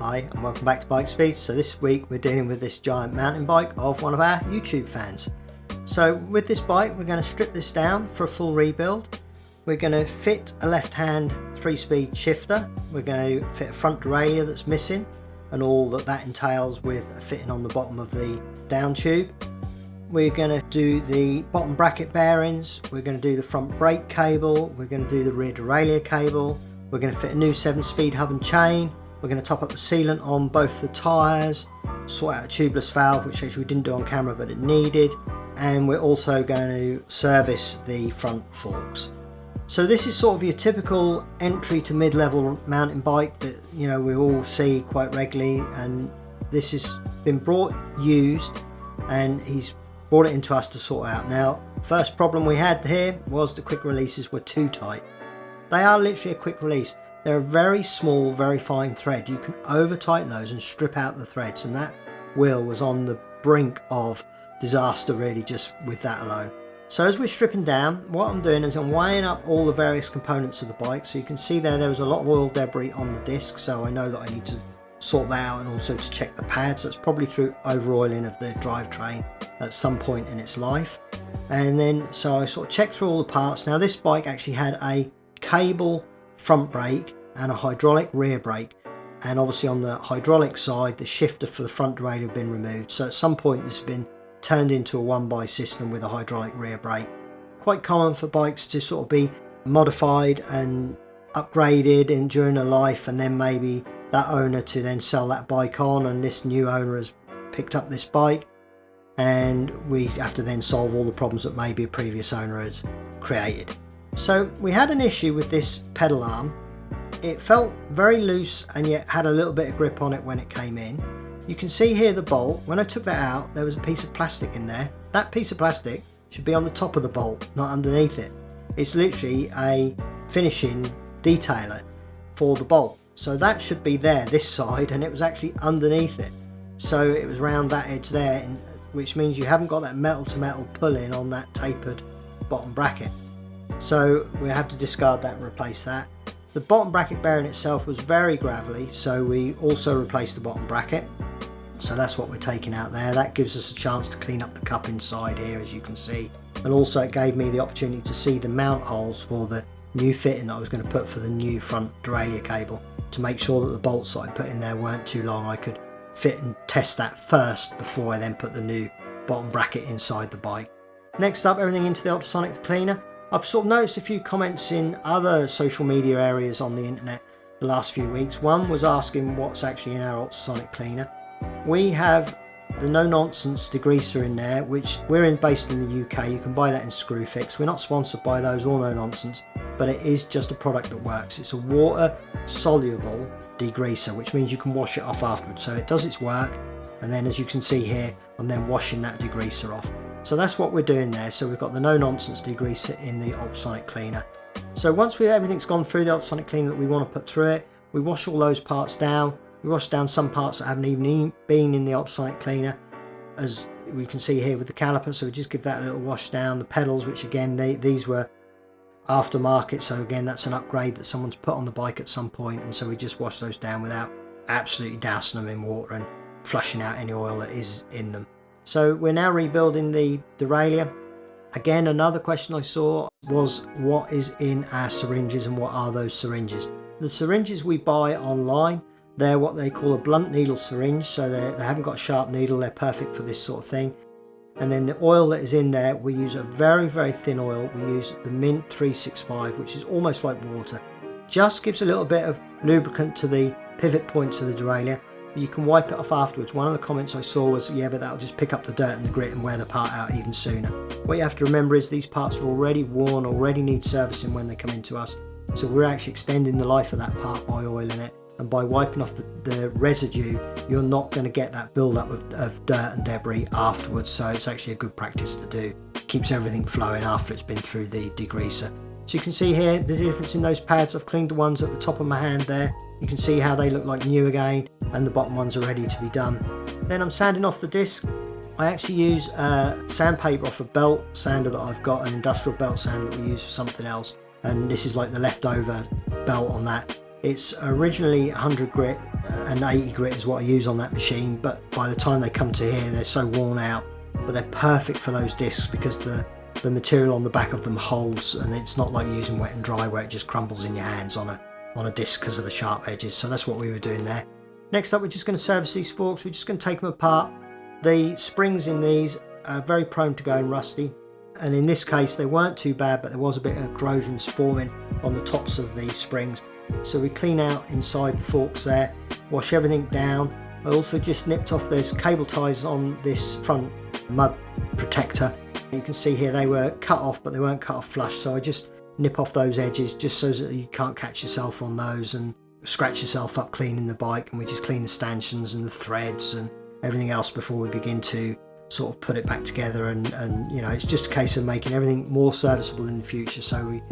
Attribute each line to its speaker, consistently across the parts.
Speaker 1: Hi and welcome back to Bike Speed. So this week we're dealing with this giant mountain bike of one of our YouTube fans. So with this bike we're going to strip this down for a full rebuild. We're going to fit a left-hand 3-speed shifter. We're going to fit a front derailleur that's missing and all that entails with a fitting on the bottom of the down tube. We're going to do the bottom bracket bearings. We're going to do the front brake cable. We're going to do the rear derailleur cable. We're going to fit a new 7-speed hub and chain. We're going to top up the sealant on both the tyres, sort out a tubeless valve, which actually we didn't do on camera but it needed, and we're also going to service the front forks. So this is sort of your typical entry to mid-level mountain bike that we all see quite regularly, and this has been brought used and he's brought it into us to sort out. Now, first problem we had here was the quick releases were too tight. They are literally a quick release. They're a very small, very fine thread. You can over tighten those and strip out the threads, and that wheel was on the brink of disaster really just with that alone. So as we're stripping down, what I'm doing is I'm weighing up all the various components of the bike. So you can see there was a lot of oil debris on the disc, so I know that I need to sort that out, and also to check the pads. That's probably through over oiling of the drivetrain at some point in its life. And then so I sort of checked through all the parts. Now this bike actually had a cable front brake and a hydraulic rear brake, and obviously on the hydraulic side the shifter for the front derailleur had been removed, so at some point this has been turned into a 1x system with a hydraulic rear brake. Quite common for bikes to sort of be modified and upgraded during a life, and then maybe that owner to then sell that bike on, and this new owner has picked up this bike and we have to then solve all the problems that maybe a previous owner has created. So we had an issue with this pedal arm. It felt very loose and yet had a little bit of grip on it when it came in. You can see here the bolt. When I took that out, there was a piece of plastic in there. That piece of plastic should be on the top of the bolt, not underneath it. It's literally a finishing detailer for the bolt. So that should be there, this side, and it was actually underneath it. So it was around that edge there, which means you haven't got that metal to metal pull-in on that tapered bottom bracket. So we have to discard that and replace that. The bottom bracket bearing itself was very gravelly, so we also replaced the bottom bracket. So that's what we're taking out there. That gives us a chance to clean up the cup inside here, as you can see. And also it gave me the opportunity to see the mount holes for the new fitting that I was going to put for the new front derailleur cable, to make sure that the bolts that I put in there weren't too long. I could fit and test that first before I then put the new bottom bracket inside the bike. Next up, everything into the Ultrasonic Cleaner. I've sort of noticed a few comments in other social media areas on the internet the last few weeks. One was asking what's actually in our Ultrasonic Cleaner. We have the no nonsense degreaser in there, which we're based in the UK. You can buy that in Screwfix. We're not sponsored by those or no nonsense, but it is just a product that works. It's a water soluble degreaser, which means you can wash it off afterwards. So it does its work, and then as you can see here, I'm then washing that degreaser off. So that's what we're doing there. So we've got the no nonsense degreaser in the Ultrasonic Cleaner. So once everything's gone through the Ultrasonic Cleaner that we want to put through it, we wash all those parts down. We wash down some parts that haven't even been in the Ultrasonic Cleaner, as we can see here with the caliper. So we just give that a little wash down. The pedals, which again these were aftermarket, so again that's an upgrade that someone's put on the bike at some point, and so we just wash those down without absolutely dousing them in water and flushing out any oil that is in them. So we're now rebuilding the derailleur. Again, another question I saw was what is in our syringes and what are those syringes. The syringes we buy online, they're what they call a blunt needle syringe, so they haven't got a sharp needle. They're perfect for this sort of thing. And then the oil that is in there, we use a very, very thin oil. We use the Mint 365, which is almost like water. Just gives a little bit of lubricant to the pivot points of the derailleur. You can wipe it off afterwards. One of the comments I saw was, yeah, but that'll just pick up the dirt and the grit and wear the part out even sooner. What you have to remember is these parts are already worn, already need servicing when they come into us. So we're actually extending the life of that part by oiling it. And by wiping off the residue, you're not going to get that build-up of dirt and debris afterwards. So it's actually a good practice to do. Keeps everything flowing after it's been through the degreaser. So you can see here the difference in those pads. I've cleaned the ones at the top of my hand there. You can see how they look like new again, and the bottom ones are ready to be done. Then I'm sanding off the disc. I actually use sandpaper off a belt sander that I've got, an industrial belt sander that we use for something else, and this is like the leftover belt on that. It's originally 100 grit and 80 grit is what I use on that machine, but by the time they come to here they're so worn out. But they're perfect for those discs because the material on the back of them holds, and it's not like using wet and dry where it just crumbles in your hands on a disc because of the sharp edges. So that's what we were doing there. Next up, we're just going to service these forks. We're just going to take them apart. The springs in these are very prone to going rusty, and in this case they weren't too bad, but there was a bit of corrosion forming on the tops of the springs. So we clean out inside the forks there, wash everything down. I also just nipped off, there's cable ties on this front mud protector. You can see here they were cut off, but they weren't cut off flush, so I just nip off those edges just so that you can't catch yourself on those and scratch yourself up cleaning the bike. And we just clean the stanchions and the threads and everything else before we begin to sort of put it back together, and you know, it's just a case of making everything more serviceable in the future. So we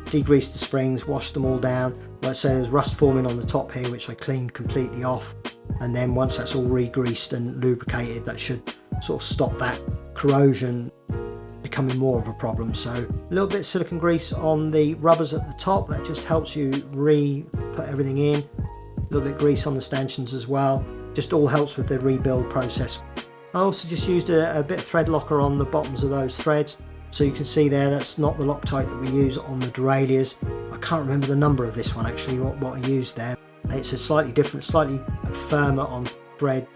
Speaker 1: degreased the springs, washed them all down. Let's say there's rust forming on the top here, which I cleaned completely off, and then once that's all re-greased and lubricated, that should sort of stop that corrosion becoming more of a problem. So a little bit of silicone grease on the rubbers at the top, that just helps you put everything in. A little bit of grease on the stanchions as well, just all helps with the rebuild process. I also just used a bit of thread locker on the bottoms of those threads, so you can see there that's not the Loctite that we use on the derailleurs. I can't remember the number of this one actually, what I used there. It's a slightly different, slightly firmer on thread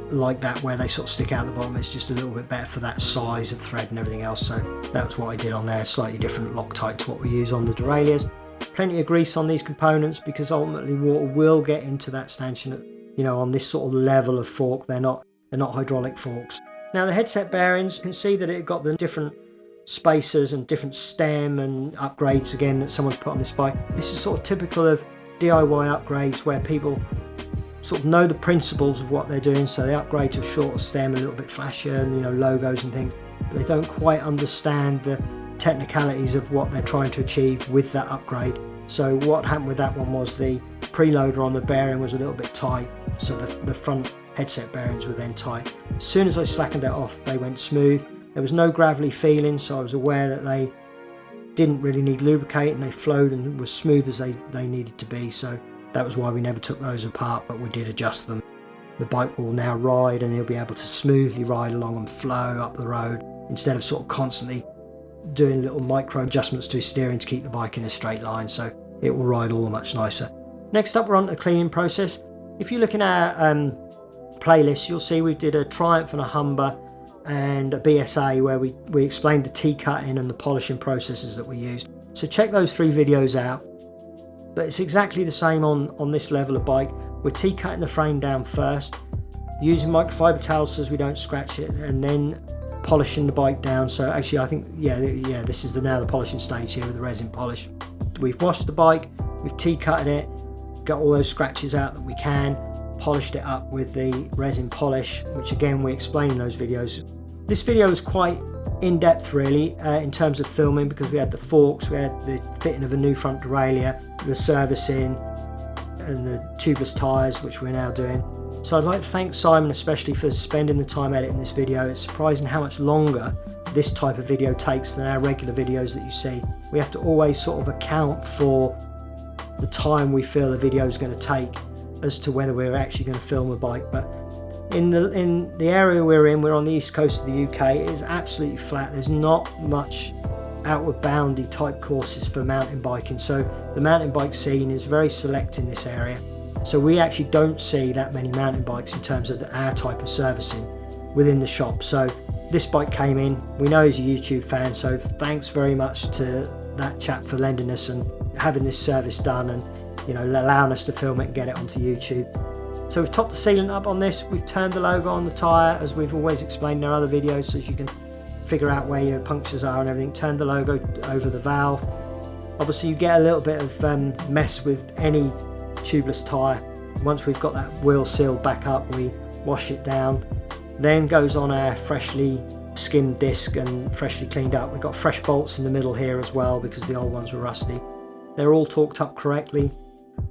Speaker 1: like that, where they sort of stick out the bottom. It's just a little bit better for that size of thread and everything else, so that was what I did on there. Slightly different Loctite to what we use on the derailleurs. Plenty of grease on these components because ultimately water will get into that stanchion, you know, on this sort of level of fork. They're not hydraulic forks. Now the headset bearings, you can see that it got the different spacers and different stem and upgrades again that someone's put on this bike. This is sort of typical of DIY upgrades where people sort of know the principles of what they're doing, so they upgrade to a shorter stem, a little bit flashier, and, you know, logos and things, but they don't quite understand the technicalities of what they're trying to achieve with that upgrade. So what happened with that one was the preloader on the bearing was a little bit tight, so the front headset bearings were then tight. As soon as I slackened it off, they went smooth. There was no gravelly feeling, so I was aware that they didn't really need lubricate, and they flowed and were smooth as they needed to be. So that was why we never took those apart, but we did adjust them. The bike will now ride, and he'll be able to smoothly ride along and flow up the road instead of sort of constantly doing little micro adjustments to his steering to keep the bike in a straight line. So it will ride all much nicer. Next up, we're on the cleaning process. If you look in our playlist, you'll see we did a Triumph and a Humber and a BSA where we explained the T-cutting and the polishing processes that we used. So check those 3 videos out. But it's exactly the same on this level of bike. We're T-cutting the frame down first, using microfiber towels so we don't scratch it, and then polishing the bike down. So actually I think, yeah, this is now the polishing stage here with the resin polish. We've washed the bike, we've T-cutted it, got all those scratches out that we can, polished it up with the resin polish, which again we explain in those videos. This video was quite in-depth really in terms of filming, because we had the forks, we had the fitting of a new front derailleur, the servicing and the tubeless tyres, which we're now doing. So I'd like to thank Simon especially for spending the time editing this video. It's surprising how much longer this type of video takes than our regular videos that you see. We have to always sort of account for the time we feel the video is going to take as to whether we're actually going to film a bike. But in the area we're on the east coast of the UK. It is absolutely flat. There's not much outward boundy type courses for mountain biking, so the mountain bike scene is very select in this area. So we actually don't see that many mountain bikes in terms of our type of servicing within the shop. So this bike came in, we know he's a YouTube fan, so thanks very much to that chap for lending us and having this service done, and you know, allowing us to film it and get it onto YouTube. So we've topped the sealant up on this, we've turned the logo on the tyre as we've always explained in our other videos, so you can figure out where your punctures are and everything. Turned the logo over the valve. Obviously you get a little bit of mess with any tubeless tyre. Once we've got that wheel sealed back up, we wash it down, then goes on our freshly skimmed disc and freshly cleaned up. We've got fresh bolts in the middle here as well because the old ones were rusty. They're all torqued up correctly.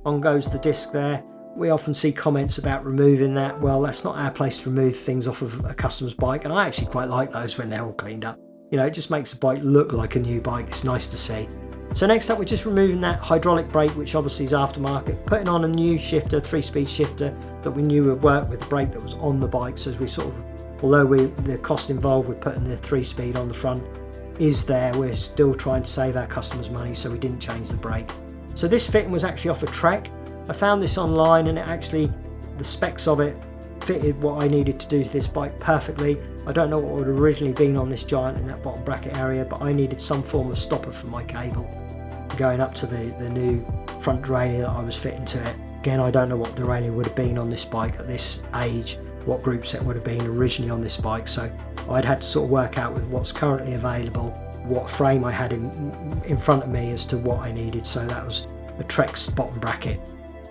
Speaker 1: On goes the disc there. We often see comments about removing that. Well, that's not our place to remove things off of a customer's bike, and I actually quite like those when they're all cleaned up. You know, it just makes the bike look like a new bike. It's nice to see. So next up, we're just removing that hydraulic brake, which obviously is aftermarket, putting on a new shifter, 3-speed shifter that we knew would work with the brake that was on the bike. So as we sort of, although the cost involved with putting the 3-speed on the front is there, we're still trying to save our customers money, so we didn't change the brake. So this fitting was actually off a Trek. I found this online, and the specs of it fitted what I needed to do to this bike perfectly. I don't know what would have originally been on this Giant in that bottom bracket area, but I needed some form of stopper for my cable going up to the new front derailleur that I was fitting to it. Again, I don't know what derailleur would have been on this bike at this age, what group set would have been originally on this bike, so I'd had to sort of work out with what's currently available, what frame I had in front of me as to what I needed. So that was a Trek's bottom bracket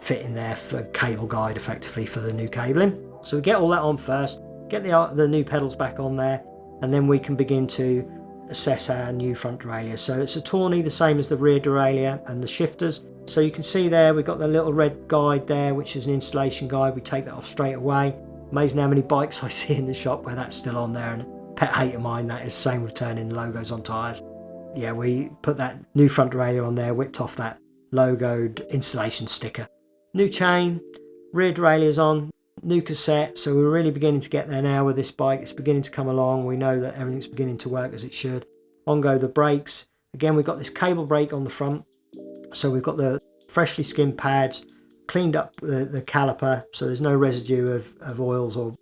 Speaker 1: fitting there for cable guide effectively for the new cabling. So we get all that on first, get the new pedals back on there, and then we can begin to assess our new front derailleur. So it's a Tawny, the same as the rear derailleur and the shifters. So you can see there we've got the little red guide there, which is an installation guide. We take that off straight away. Amazing how many bikes I see in the shop where that's still on there, and a pet hate of mine that is same with turning logos on tyres. Yeah, we put that new front derailleur on there, whipped off that logoed installation sticker. New chain, rear derailleur's on, new cassette, so we're really beginning to get there now with this bike. It's beginning to come along. We know that everything's beginning to work as it should. On go the brakes. Again, we've got this cable brake on the front, so we've got the freshly skimmed pads, cleaned up the caliper, so there's no residue of oils or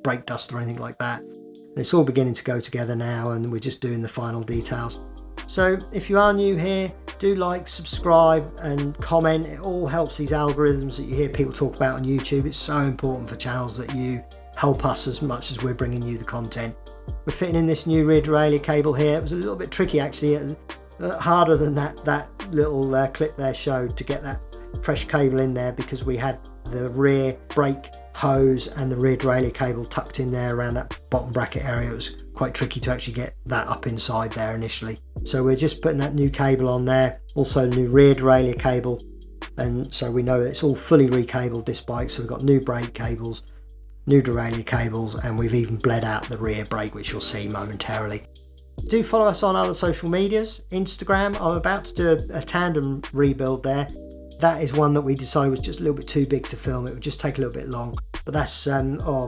Speaker 1: brake dust or anything like that. And it's all beginning to go together now, and we're just doing the final details. So if you are new here, do like, subscribe and comment. It all helps these algorithms that you hear people talk about on YouTube. It's so important for channels that you help us as much as we're bringing you the content. We're fitting in this new rear derailleur cable here. It was a little bit tricky actually, harder than that little clip there showed to get that fresh cable in there, because we had the rear brake hose and the rear derailleur cable tucked in there around that bottom bracket area. It was quite tricky to actually get that up inside there initially. So we're just putting that new cable on there, also new rear derailleur cable, and so we know it's all fully recabled this bike. So we've got new brake cables, new derailleur cables, and we've even bled out the rear brake, which you'll see momentarily. Do follow us on other social medias. Instagram, I'm about to do a tandem rebuild there. That is one that we decided was just a little bit too big to film. It would just take a little bit long. But that's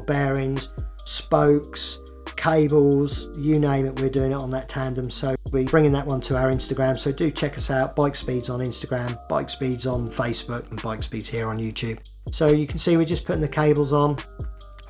Speaker 1: bearings, spokes, cables, you name it, we're doing it on that tandem. So we're bringing that one to our Instagram. So do check us out. Bike Speeds on Instagram, Bike Speeds on Facebook, and Bike Speeds here on YouTube. So you can see we're just putting the cables on,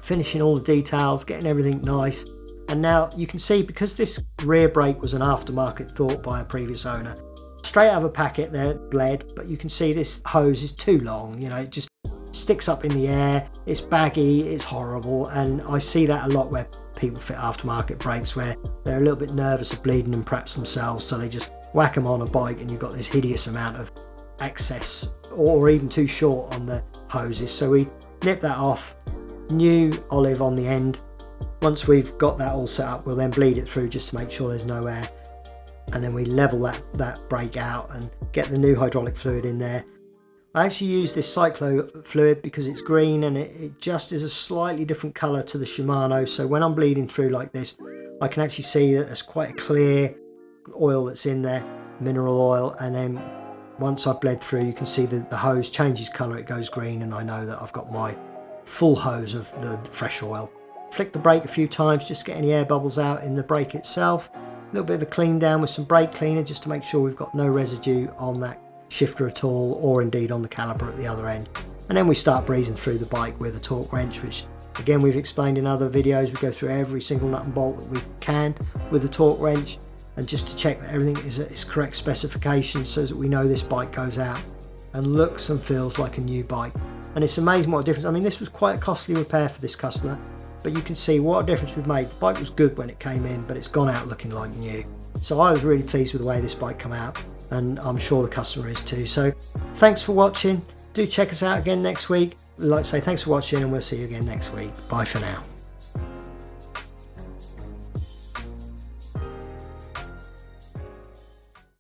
Speaker 1: finishing all the details, getting everything nice. And now you can see, because this rear brake was an aftermarket thought by a previous owner, straight out of a packet there, bled, but you can see this hose is too long, you know, it just sticks up in the air, it's baggy, it's horrible. And I see that a lot where people fit aftermarket brakes where they're a little bit nervous of bleeding them perhaps themselves, so they just whack them on a bike and you've got this hideous amount of excess or even too short on the hoses. So we nip that off, new olive on the end. Once we've got that all set up, we'll then bleed it through just to make sure there's no air, and then we level that brake out and get the new hydraulic fluid in there. I actually use this Cyclo fluid because it's green and it just is a slightly different colour to the Shimano, so when I'm bleeding through like this I can actually see that there's quite a clear oil that's in there, mineral oil, and then once I've bled through you can see that the hose changes colour, it goes green, and I know that I've got my full hose of the fresh oil. Flick the brake a few times just to get any air bubbles out in the brake itself. A little bit of a clean down with some brake cleaner just to make sure we've got no residue on that shifter at all, or indeed on the caliper at the other end. And then we start breezing through the bike with a torque wrench, which again we've explained in other videos. We go through every single nut and bolt that we can with the torque wrench, and just to check that everything is at its correct specifications so that we know this bike goes out and looks and feels like a new bike. And it's amazing what a difference. I mean, this was quite a costly repair for this customer, but you can see what a difference we've made. The bike was good when it came in, but it's gone out looking like new. So I was really pleased with the way this bike came out, and I'm sure the customer is too. So thanks for watching. Do check us out again next week. I'd like to say thanks for watching, and we'll see you again next week. Bye for now.